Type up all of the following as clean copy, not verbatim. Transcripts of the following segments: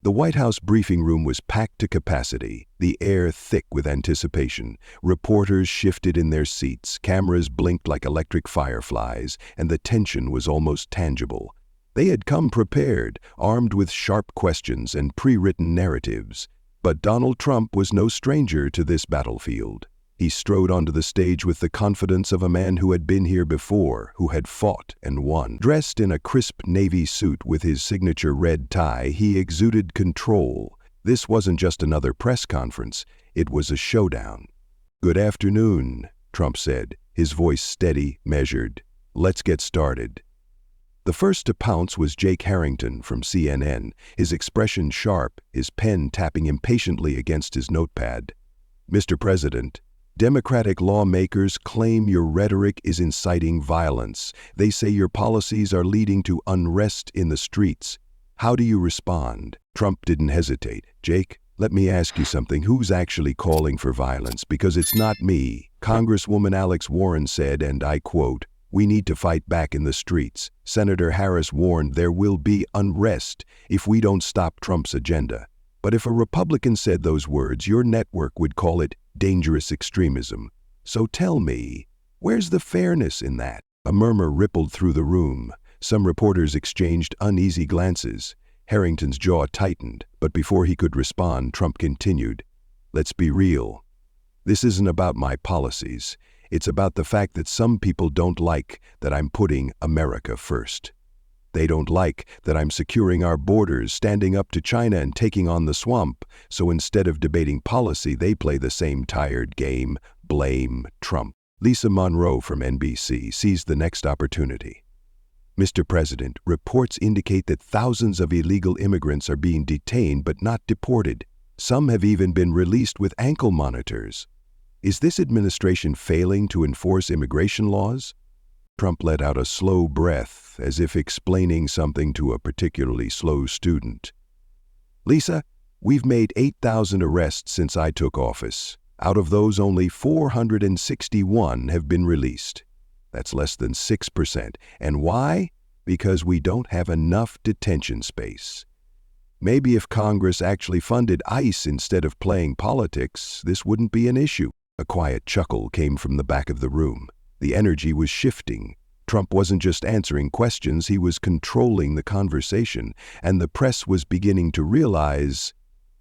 The White House briefing room was packed to capacity, the air thick with anticipation. Reporters shifted in their seats, cameras blinked like electric fireflies, and the tension was almost tangible. They had come prepared, armed with sharp questions and pre-written narratives. But Donald Trump was no stranger to this battlefield. He strode onto the stage with the confidence of a man who had been here before, who had fought and won. Dressed in a crisp navy suit with his signature red tie, he exuded control. This wasn't just another press conference, it was a showdown. "Good afternoon," Trump said, his voice steady, measured. "Let's get started." The first to pounce was Jake Harrington from CNN, his expression sharp, his pen tapping impatiently against his notepad. "Mr. President, Democratic lawmakers claim your rhetoric is inciting violence. They say your policies are leading to unrest in the streets. How do you respond?" Trump didn't hesitate. "Jake, let me ask you something. Who's actually calling for violence? Because it's not me." Congresswoman Alex Warren said, and I quote, "We need to fight back in the streets." Senator Harris warned there will be unrest if we don't stop Trump's agenda. But if a Republican said those words, your network would call it dangerous extremism. So tell me, where's the fairness in that? A murmur rippled through the room. Some reporters exchanged uneasy glances. Harrington's jaw tightened, but before he could respond, Trump continued, "Let's be real. This isn't about my policies. It's about the fact that some people don't like that I'm putting America first. They don't like that I'm securing our borders, standing up to China and taking on the swamp. So instead of debating policy, they play the same tired game, blame Trump." Lisa Monroe from NBC seized the next opportunity. "Mr. President, reports indicate that thousands of illegal immigrants are being detained but not deported. Some have even been released with ankle monitors. Is this administration failing to enforce immigration laws?" Trump let out a slow breath, as if explaining something to a particularly slow student. "Lisa, we've made 8,000 arrests since I took office. Out of those, only 461 have been released. That's less than 6%. And why? Because we don't have enough detention space. Maybe if Congress actually funded ICE instead of playing politics, this wouldn't be an issue." A quiet chuckle came from the back of the room. The energy was shifting. Trump wasn't just answering questions, he was controlling the conversation, and the press was beginning to realize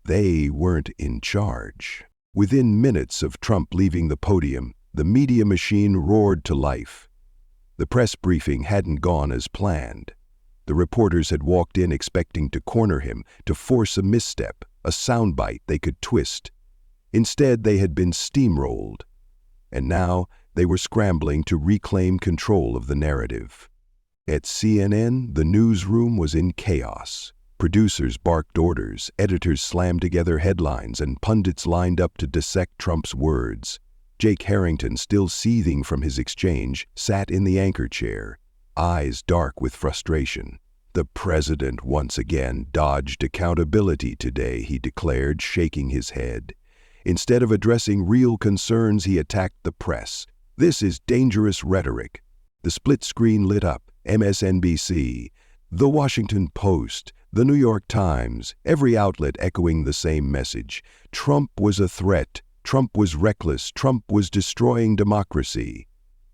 they weren't in charge. Within minutes of Trump leaving the podium, the media machine roared to life. The press briefing hadn't gone as planned. The reporters had walked in expecting to corner him, to force a misstep, a soundbite they could twist. Instead, they had been steamrolled. And now, they were scrambling to reclaim control of the narrative. At CNN, the newsroom was in chaos. Producers barked orders, editors slammed together headlines, and pundits lined up to dissect Trump's words. Jake Harrington, still seething from his exchange, sat in the anchor chair, eyes dark with frustration. "The president once again dodged accountability today," he declared, shaking his head. Instead of addressing real concerns, he attacked the press. "This is dangerous rhetoric." The split screen lit up. MSNBC, The Washington Post, The New York Times, every outlet echoing the same message. Trump was a threat. Trump was reckless. Trump was destroying democracy.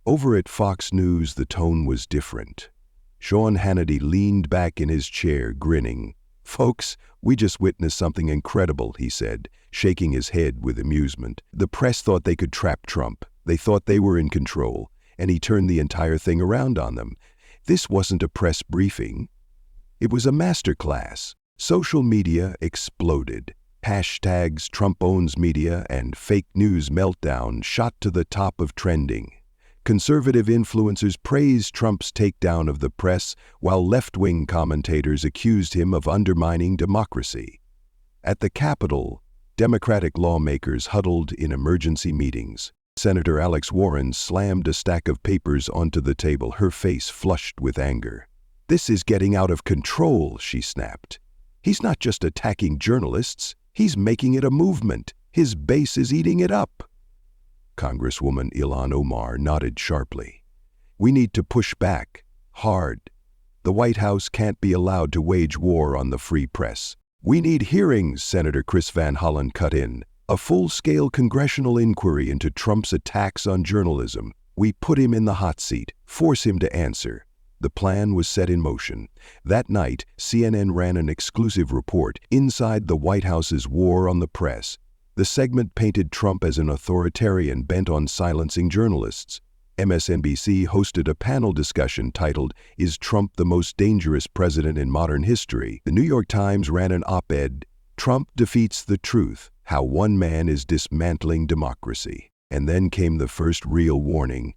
Over at Fox News, the tone was different. Sean Hannity leaned back in his chair, grinning. "Folks, we just witnessed something incredible," he said, shaking his head with amusement. "The press thought they could trap Trump. They thought they were in control, and he turned the entire thing around on them. This wasn't a press briefing. It was a masterclass." Social media exploded. Hashtags Trump owns media and fake news meltdown shot to the top of trending. Conservative influencers praised Trump's takedown of the press, while left-wing commentators accused him of undermining democracy. At the Capitol, Democratic lawmakers huddled in emergency meetings. Senator Alex Warren slammed a stack of papers onto the table, her face flushed with anger. "This is getting out of control," she snapped. "He's not just attacking journalists, he's making it a movement. His base is eating it up." Congresswoman Ilhan Omar nodded sharply. "We need to push back, hard. The White House can't be allowed to wage war on the free press. "We need hearings," Senator Chris Van Hollen cut in. "A full-scale congressional inquiry into Trump's attacks on journalism. We put him in the hot seat, force him to answer." The plan was set in motion. That night, CNN ran an exclusive report, Inside the White House's War on the Press. The segment painted Trump as an authoritarian bent on silencing journalists. MSNBC hosted a panel discussion titled, "Is Trump the Most Dangerous President in Modern History?" The New York Times ran an op-ed, "Trump Defeats the Truth: How One Man is Dismantling Democracy." And then came the first real warning.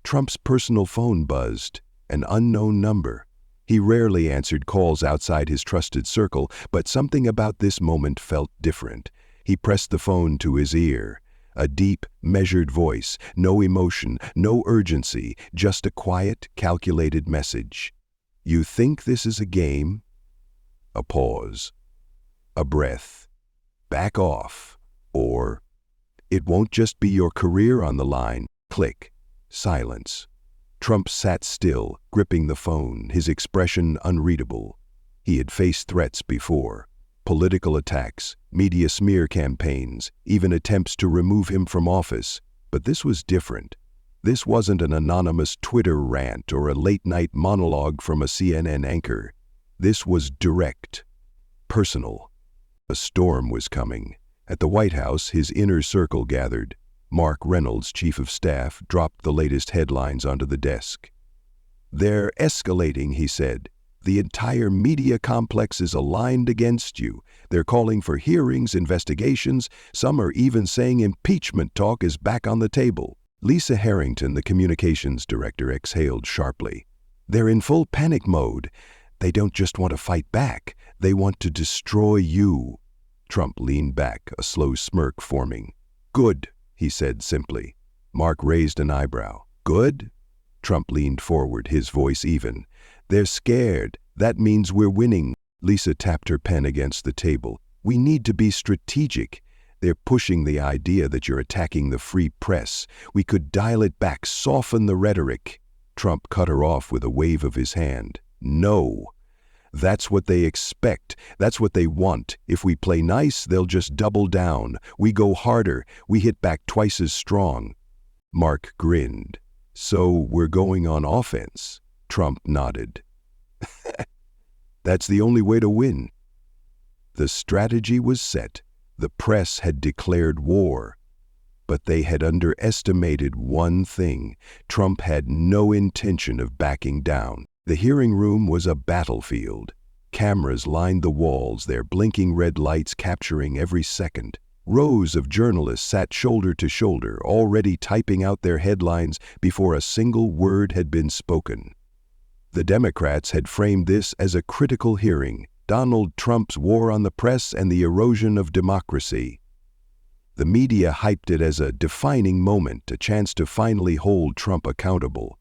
Trump's personal phone buzzed, an unknown number. He rarely answered calls outside his trusted circle, but something about this moment felt different. He pressed the phone to his ear. A deep, measured voice, no emotion, no urgency, just a quiet, calculated message. "You think this is a game?" A pause. A breath. "Back off." Or, "It won't just be your career on the line." Click. Silence. Trump sat still, gripping the phone, his expression unreadable. He had faced threats before. Political attacks, media smear campaigns, even attempts to remove him from office. But this was different. This wasn't an anonymous Twitter rant or a late-night monologue from a CNN anchor. This was direct, personal. A storm was coming. At the White House, his inner circle gathered. Mark Reynolds, chief of staff, dropped the latest headlines onto the desk. "They're escalating," he said. "The entire media complex is aligned against you. They're calling for hearings, investigations. Some are even saying impeachment talk is back on the table." Lisa Harrington, the communications director, exhaled sharply. "They're in full panic mode. They don't just want to fight back. They want to destroy you." Trump leaned back, a slow smirk forming. "Good," he said simply. Mark raised an eyebrow. "Good?" Trump leaned forward, his voice even. "They're scared. That means we're winning." Lisa tapped her pen against the table. "We need to be strategic. They're pushing the idea that you're attacking the free press. We could dial it back, soften the rhetoric." Trump cut her off with a wave of his hand. "No. That's what they expect. That's what they want. If we play nice, they'll just double down. We go harder. We hit back twice as strong." Mark grinned. "So we're going on offense?" Trump nodded. "That's the only way to win." The strategy was set. The press had declared war. But they had underestimated one thing. Trump had no intention of backing down. The hearing room was a battlefield. Cameras lined the walls, their blinking red lights capturing every second. Rows of journalists sat shoulder to shoulder, already typing out their headlines before a single word had been spoken. The Democrats had framed this as a critical hearing, Donald Trump's war on the press and the erosion of democracy. The media hyped it as a defining moment, a chance to finally hold Trump accountable.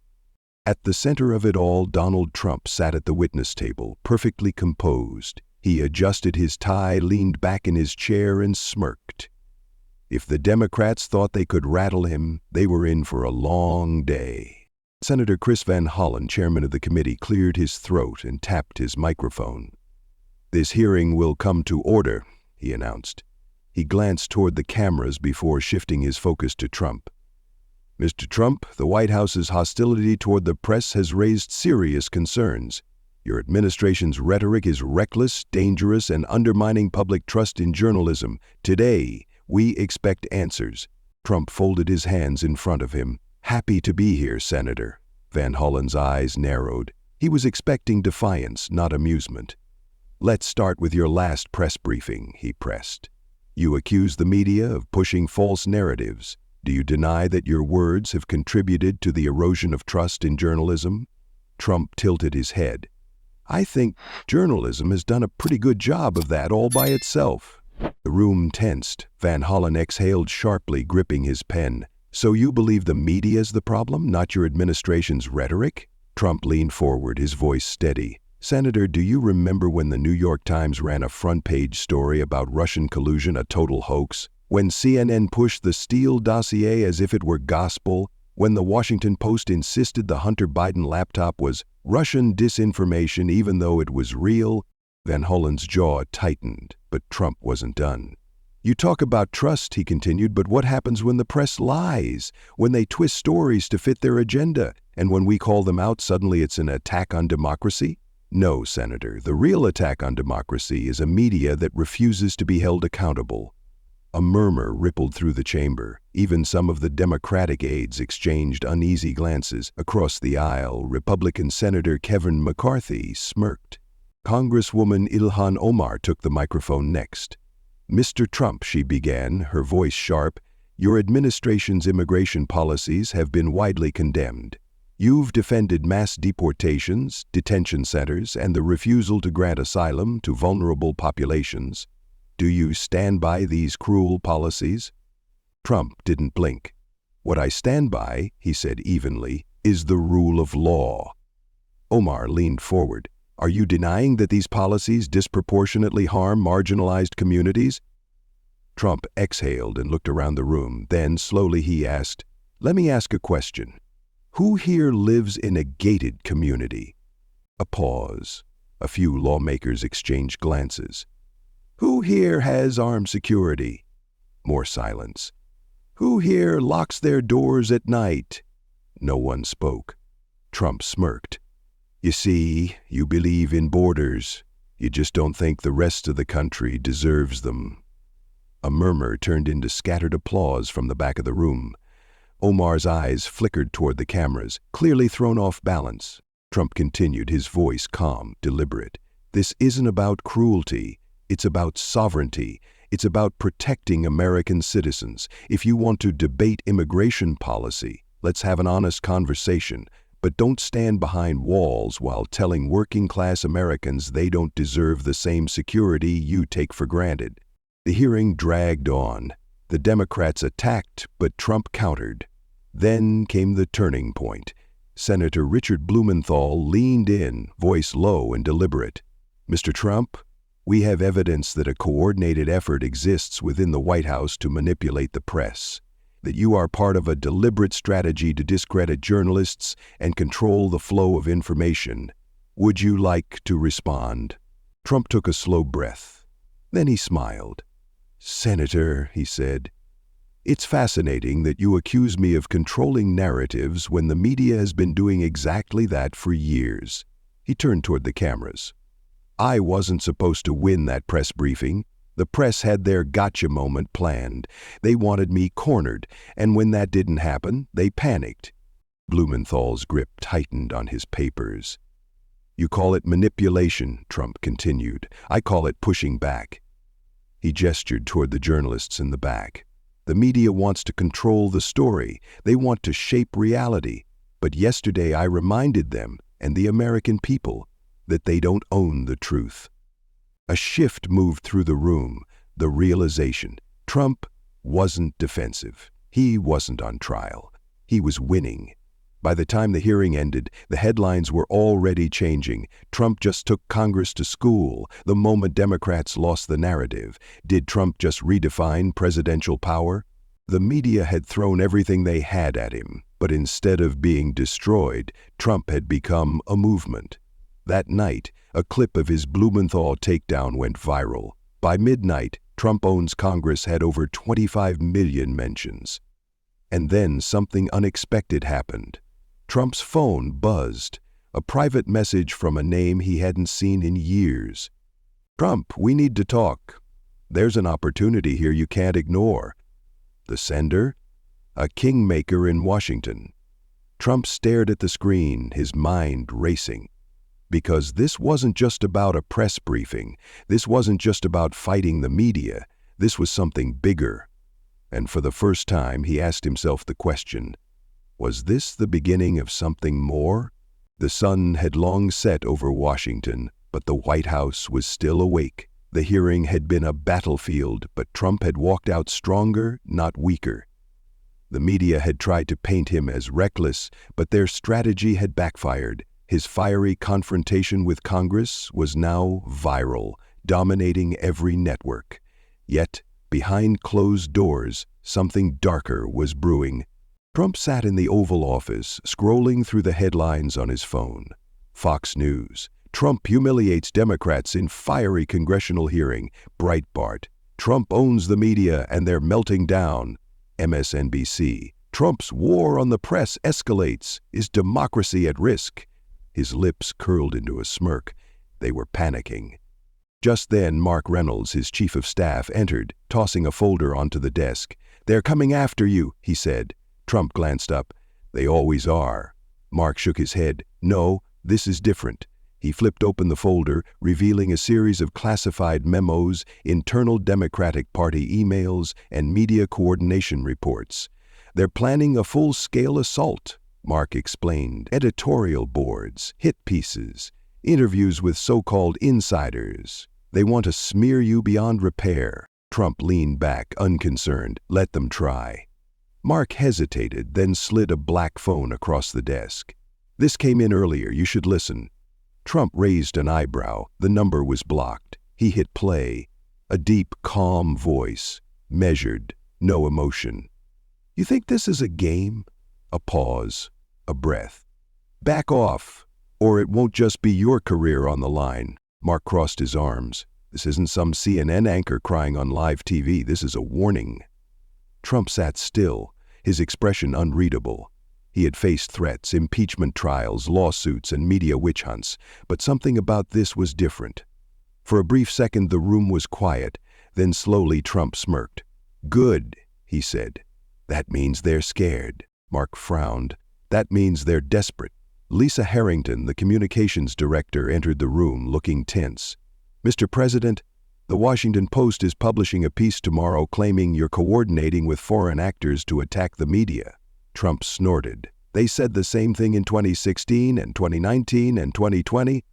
At the center of it all, Donald Trump sat at the witness table, perfectly composed. He adjusted his tie, leaned back in his chair, and smirked. If the Democrats thought they could rattle him, they were in for a long day. Senator Chris Van Hollen, chairman of the committee, cleared his throat and tapped his microphone. "This hearing will come to order," he announced. He glanced toward the cameras before shifting his focus to Trump. "Mr. Trump, the White House's hostility toward the press has raised serious concerns. Your administration's rhetoric is reckless, dangerous, and undermining public trust in journalism. Today, we expect answers." Trump folded his hands in front of him. "Happy to be here, Senator." Van Hollen's eyes narrowed. He was expecting defiance, not amusement. "Let's start with your last press briefing," he pressed. "You accuse the media of pushing false narratives. Do you deny that your words have contributed to the erosion of trust in journalism?" Trump tilted his head. "I think journalism has done a pretty good job of that all by itself." The room tensed. Van Hollen exhaled sharply, gripping his pen. "So you believe the media is the problem, not your administration's rhetoric?" Trump leaned forward, his voice steady. "Senator, do you remember when the New York Times ran a front-page story about Russian collusion, a total hoax? When CNN pushed the Steele dossier as if it were gospel? When the Washington Post insisted the Hunter Biden laptop was Russian disinformation even though it was real? Van Hollen's jaw tightened, but Trump wasn't done. You talk about trust, he continued, but what happens when the press lies, when they twist stories to fit their agenda, and when we call them out, suddenly it's an attack on democracy? No, Senator, the real attack on democracy is a media that refuses to be held accountable. A murmur rippled through the chamber. Even some of the Democratic aides exchanged uneasy glances. Across the aisle, Republican Senator Kevin McCarthy smirked. Congresswoman Ilhan Omar took the microphone next. Mr. Trump, she began, her voice sharp, your administration's immigration policies have been widely condemned. You've defended mass deportations, detention centers, and the refusal to grant asylum to vulnerable populations. Do you stand by these cruel policies? Trump didn't blink. What I stand by, he said evenly, is the rule of law. Omar leaned forward. Are you denying that these policies disproportionately harm marginalized communities? Trump exhaled and looked around the room. Then, slowly, he asked, let me ask a question. Who here lives in a gated community? A pause. A few lawmakers exchanged glances. Who here has armed security? More silence. Who here locks their doors at night? No one spoke. Trump smirked. You see, you believe in borders. You just don't think the rest of the country deserves them. A murmur turned into scattered applause from the back of the room. Omar's eyes flickered toward the cameras, clearly thrown off balance. Trump continued, his voice calm, deliberate. This isn't about cruelty. It's about sovereignty. It's about protecting American citizens. If you want to debate immigration policy, let's have an honest conversation. But don't stand behind walls while telling working-class Americans they don't deserve the same security you take for granted. The hearing dragged on. The Democrats attacked, but Trump countered. Then came the turning point. Senator Richard Blumenthal leaned in, voice low and deliberate. Mr. Trump, we have evidence that a coordinated effort exists within the White House to manipulate the press. That you are part of a deliberate strategy to discredit journalists and control the flow of information. Would you like to respond? Trump took a slow breath. Then he smiled. Senator, he said, it's fascinating that you accuse me of controlling narratives when the media has been doing exactly that for years. He turned toward the cameras. I wasn't supposed to win that press briefing. The press had their gotcha moment planned. They wanted me cornered, and when that didn't happen, they panicked. Blumenthal's grip tightened on his papers. You call it manipulation, Trump continued. I call it pushing back. He gestured toward the journalists in the back. The media wants to control the story. They want to shape reality. But yesterday I reminded them, and the American people, that they don't own the truth. A shift moved through the room, the realization. Trump wasn't defensive. He wasn't on trial. He was winning. By the time the hearing ended, the headlines were already changing. Trump just took Congress to school. The moment Democrats lost the narrative. Did Trump just redefine presidential power? The media had thrown everything they had at him, but instead of being destroyed, Trump had become a movement. That night, a clip of his Blumenthal takedown went viral. By midnight, Trump owns Congress had over 25 million mentions. And then something unexpected happened. Trump's phone buzzed, a private message from a name he hadn't seen in years. Trump, we need to talk. There's an opportunity here you can't ignore. The sender? A kingmaker in Washington. Trump stared at the screen, his mind racing. Because this wasn't just about a press briefing. This wasn't just about fighting the media. This was something bigger. And for the first time, he asked himself the question, was this the beginning of something more? The sun had long set over Washington, but the White House was still awake. The hearing had been a battlefield, but Trump had walked out stronger, not weaker. The media had tried to paint him as reckless, but their strategy had backfired. His fiery confrontation with Congress was now viral, dominating every network. Yet, behind closed doors, something darker was brewing. Trump sat in the Oval Office, scrolling through the headlines on his phone. Fox News, Trump humiliates Democrats in fiery congressional hearing. Breitbart. Trump owns the media and they're melting down. MSNBC. Trump's war on the press escalates. Is democracy at risk? His lips curled into a smirk. They were panicking. Just then, Mark Reynolds, his chief of staff, entered, tossing a folder onto the desk. "They're coming after you," he said. Trump glanced up. "They always are." Mark shook his head. "No, this is different." He flipped open the folder, revealing a series of classified memos, internal Democratic Party emails, and media coordination reports. "They're planning a full-scale assault," Mark explained. "Editorial boards, hit pieces, interviews with so-called insiders. They want to smear you beyond repair." Trump leaned back, unconcerned. "Let them try." Mark hesitated, then slid a black phone across the desk. "This came in earlier. You should listen." Trump raised an eyebrow. The number was blocked. He hit play. A deep, calm voice. Measured. No emotion. "You think this is a game?" A pause. A breath. "Back off, or it won't just be your career on the line." Mark crossed his arms. "This isn't some CNN anchor crying on live TV. This is a warning." Trump sat still, his expression unreadable. He had faced threats, impeachment trials, lawsuits, and media witch hunts, but something about this was different. For a brief second the room was quiet, then slowly Trump smirked. "Good," he said. "That means they're scared." Mark frowned. "That means they're desperate." Lisa Harrington, the communications director, entered the room, looking tense. "Mr. President, the Washington Post is publishing a piece tomorrow claiming you're coordinating with foreign actors to attack the media." Trump snorted. "They said the same thing in 2016 and 2019 and 2020.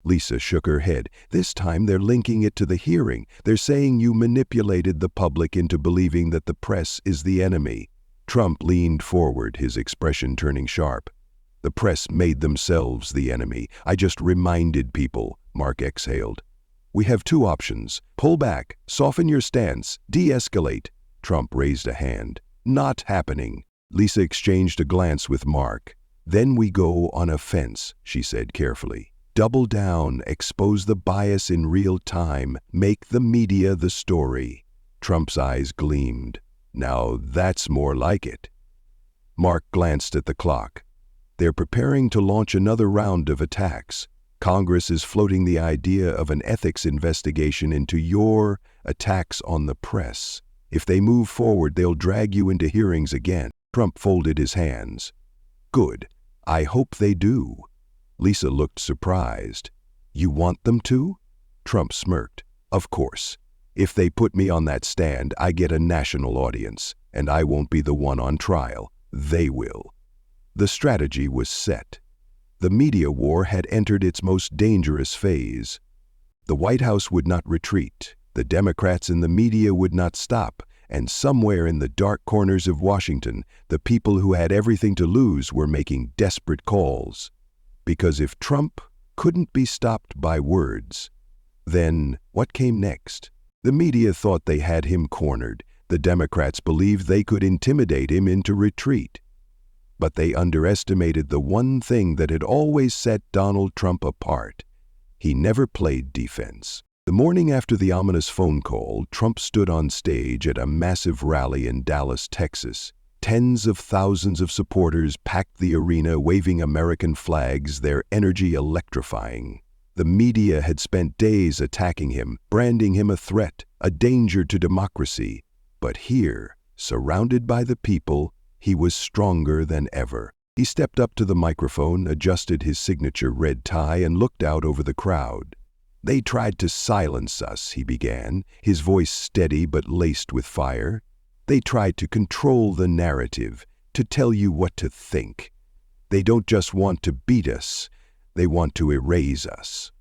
Lisa shook her head. "This time they're linking it to the hearing. They're saying you manipulated the public into believing that the press is the enemy." Trump leaned forward, his expression turning sharp. "The press made themselves the enemy. I just reminded people," Mark exhaled. "We have two options. Pull back, soften your stance, de-escalate." Trump raised a hand. "Not happening." Lisa exchanged a glance with Mark. "Then we go on offense," she said carefully. "Double down, expose the bias in real time, make the media the story." Trump's eyes gleamed. "Now that's more like it." Mark glanced at the clock. "They're preparing to launch another round of attacks. Congress is floating the idea of an ethics investigation into your attacks on the press. If they move forward, they'll drag you into hearings again." Trump folded his hands. "Good. I hope they do." Lisa looked surprised. "You want them to?" Trump smirked. "Of course. If they put me on that stand, I get a national audience, and I won't be the one on trial. They will." The strategy was set. The media war had entered its most dangerous phase. The White House would not retreat. The Democrats in the media would not stop. And somewhere in the dark corners of Washington, the people who had everything to lose were making desperate calls. Because if Trump couldn't be stopped by words, then what came next? The media thought they had him cornered. The Democrats believed they could intimidate him into retreat. But they underestimated the one thing that had always set Donald Trump apart. He never played defense. The morning after the ominous phone call, Trump stood on stage at a massive rally in Dallas, Texas. Tens of thousands of supporters packed the arena, waving American flags, their energy electrifying. The media had spent days attacking him, branding him a threat, a danger to democracy. But here, surrounded by the people, he was stronger than ever. He stepped up to the microphone, adjusted his signature red tie, and looked out over the crowd. "They tried to silence us," he began, his voice steady but laced with fire. "They tried to control the narrative, to tell you what to think. They don't just want to beat us, they want to erase us."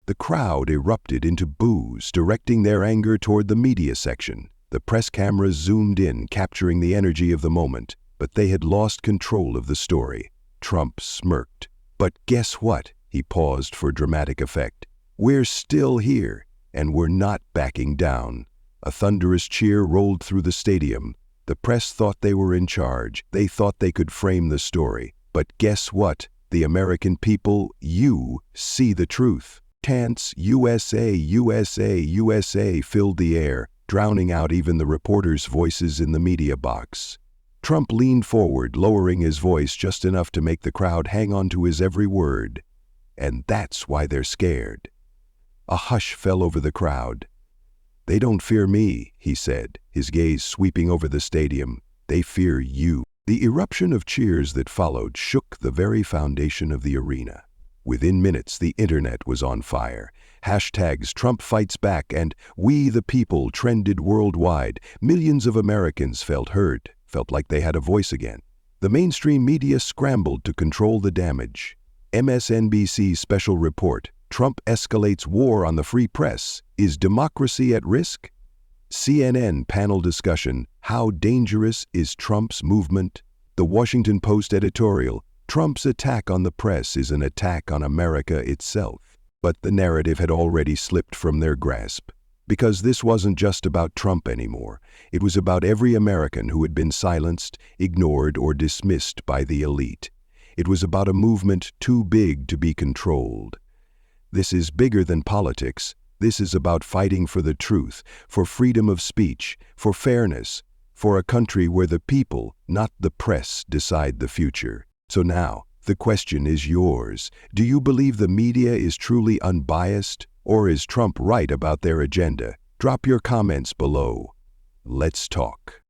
The crowd erupted into boos, directing their anger toward the media section. The press cameras zoomed in, capturing the energy of the moment, but they had lost control of the story. Trump smirked. "But guess what?" He paused for dramatic effect. "We're still here, and we're not backing down." A thunderous cheer rolled through the stadium. The press thought they were in charge. They thought they could frame the story. But guess what? the American people, you see the truth. Chants USA, USA, USA filled the air, drowning out even the reporters' voices in the media box. Trump leaned forward, lowering his voice just enough to make the crowd hang on to his every word. And that's why they're scared. A hush fell over the crowd. "They don't fear me," he said, his gaze sweeping over the stadium. "They fear you." The eruption of cheers that followed shook the very foundation of the arena. Within minutes, the internet was on fire. Hashtags Trump fights back and We the People trended worldwide. Millions of Americans felt heard, felt like they had a voice again. The mainstream media scrambled to control the damage. MSNBC's special report, Trump escalates war on the free press. Is democracy at risk? CNN panel discussion, How dangerous is Trump's movement? The Washington Post editorial, Trump's attack on the press is an attack on America itself. But the narrative had already slipped from their grasp. Because this wasn't just about Trump anymore. It was about every American who had been silenced, ignored, or dismissed by the elite. It was about a movement too big to be controlled. This is bigger than politics. This is about fighting for the truth, for freedom of speech, for fairness, for a country where the people, not the press, decide the future. So now, the question is yours. Do you believe the media is truly unbiased, or is Trump right about their agenda? Drop your comments below. Let's talk.